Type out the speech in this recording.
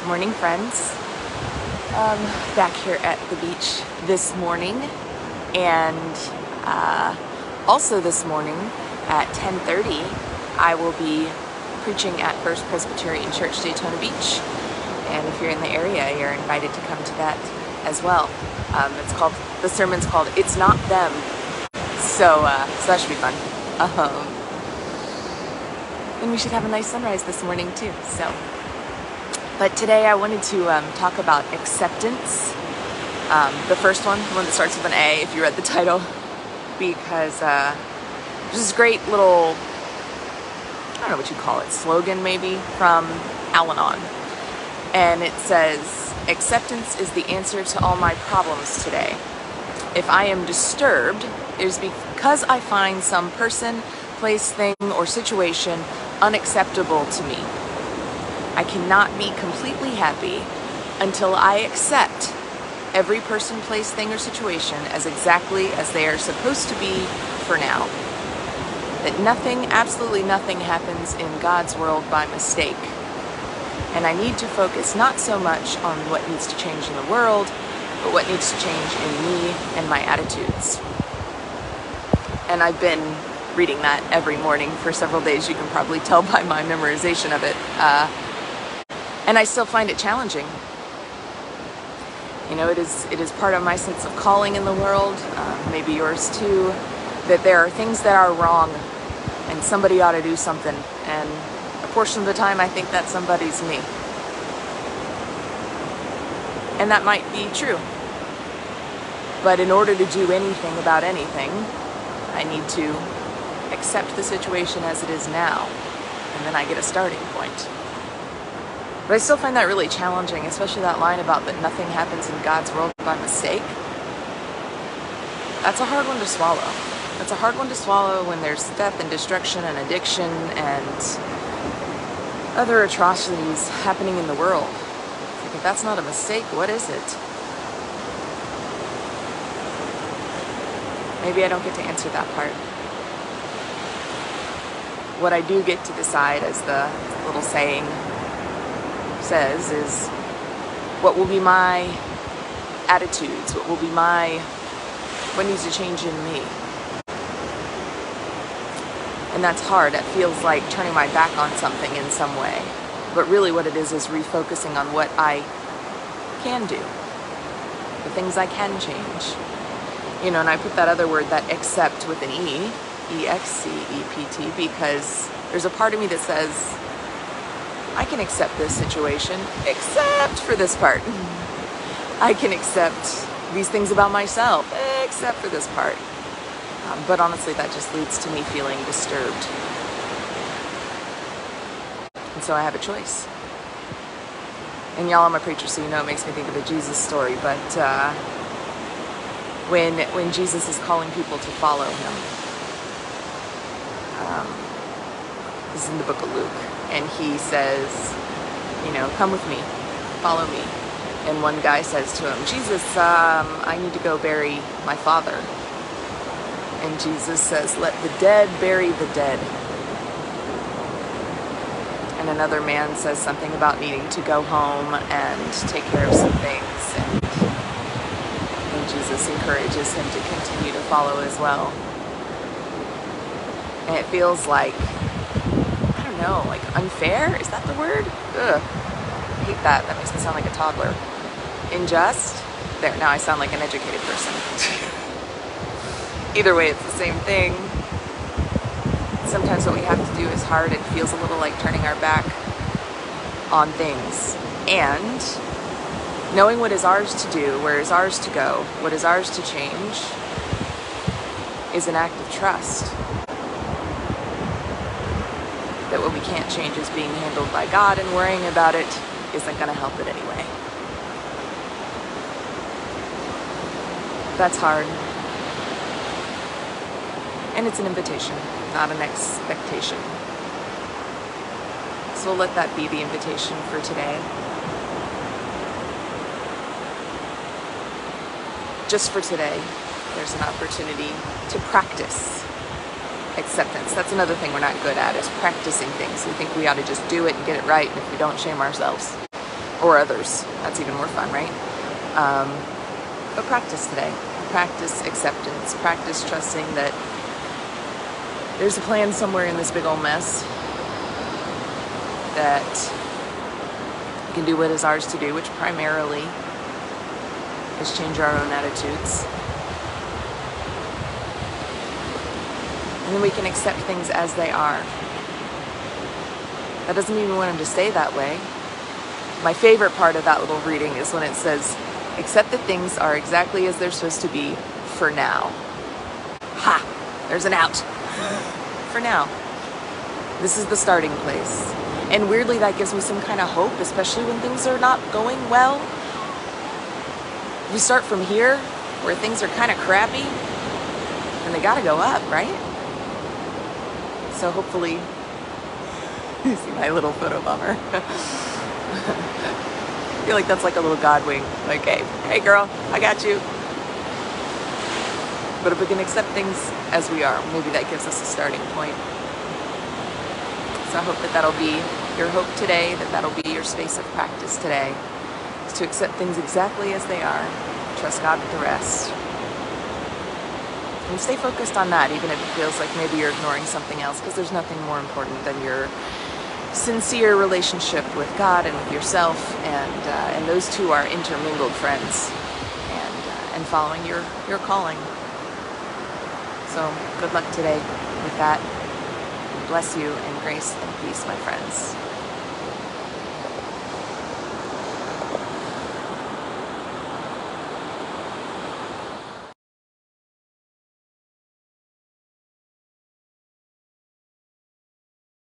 Morning, friends. Back here at the beach this morning, and also this morning at 10:30 I will be preaching at First Presbyterian Church, Daytona Beach, and if you're in the area, you're invited to come to that as well. The sermon's called "It's Not Them," so that should be fun. And we should have a nice sunrise this morning too. But today I wanted to talk about acceptance. The first one, the one that starts with an A, if you read the title, because there's this great little, I don't know what you call it, slogan maybe, from Al-Anon. And it says, "Acceptance is the answer to all my problems today. If I am disturbed, it is because I find some person, place, thing, or situation unacceptable to me. I cannot be completely happy until I accept every person, place, thing, or situation as exactly as they are supposed to be for now. That nothing, absolutely nothing happens in God's world by mistake. And I need to focus not so much on what needs to change in the world, but what needs to change in me and my attitudes." And I've been reading that every morning for several days. You can probably tell by my memorization of it. And I still find it challenging. You know, it is part of my sense of calling in the world, maybe yours too, that there are things that are wrong and somebody ought to do something. And a portion of the time I think that somebody's me. And that might be true. But in order to do anything about anything, I need to accept the situation as it is now. And then I get a starting point. But I still find that really challenging, especially that line about that nothing happens in God's world by mistake. That's a hard one to swallow. That's a hard one to swallow when there's death and destruction and addiction and other atrocities happening in the world. Like, if that's not a mistake, what is it? Maybe I don't get to answer that part. What I do get to decide, as the little saying says, is what will be my attitudes, what needs to change in me. And that's hard. It feels like turning my back on something in some way. But really what it is refocusing on what I can do, the things I can change. You know, and I put that other word, that accept, with an E, E-X-C-E-P-T, because there's a part of me that says, I can accept this situation, except for this part. I can accept these things about myself, except for this part. But honestly, that just leads to me feeling disturbed. And so I have a choice. And y'all, I'm a preacher, so you know it makes me think of the Jesus story, but when Jesus is calling people to follow him, this is in the book of Luke, and he says, you know, come with me, follow me. And one guy says to him, Jesus, I need to go bury my father. And Jesus says, let the dead bury the dead. And another man says something about needing to go home and take care of some things. And Jesus encourages him to continue to follow as well. And it feels like, like unfair? Is that the word? Ugh. I hate that. That makes me sound like a toddler. Unjust? There, now I sound like an educated person. Either way, it's the same thing. Sometimes what we have to do is hard and feels a little like turning our back on things. And knowing what is ours to do, where is ours to go, what is ours to change, is an act of trust. That what we can't change is being handled by God, and worrying about it isn't going to help it anyway. That's hard. And it's an invitation, not an expectation. So we'll let that be the invitation for today. Just for today, there's an opportunity to practice acceptance. That's another thing we're not good at, is practicing things. We think we ought to just do it and get it right, and if we don't, shame ourselves. or others. That's even more fun, right? But practice today. Practice acceptance. Practice trusting that there's a plan somewhere in this big old mess, that we can do what is ours to do, which primarily is change our own attitudes. And then we can accept things as they are. That doesn't mean we want them to stay that way. My favorite part of that little reading is when it says, accept that things are exactly as they're supposed to be for now. Ha! There's an out. For now. This is the starting place. And weirdly, that gives me some kind of hope, especially when things are not going well. We start from here, where things are kind of crappy, and they gotta go up, right? So hopefully, you see my little photo bomber. I feel like that's like a little God wink. Like, hey girl, I got you. But if we can accept things as we are, maybe that gives us a starting point. So I hope that that'll be your hope today, that that'll be your space of practice today, is to accept things exactly as they are, trust God with the rest. And stay focused on that, even if it feels like maybe you're ignoring something else, because there's nothing more important than your sincere relationship with God and with yourself, and those two are intermingled, friends, and following your calling. So good luck today with that. Bless you in grace and peace, my friends.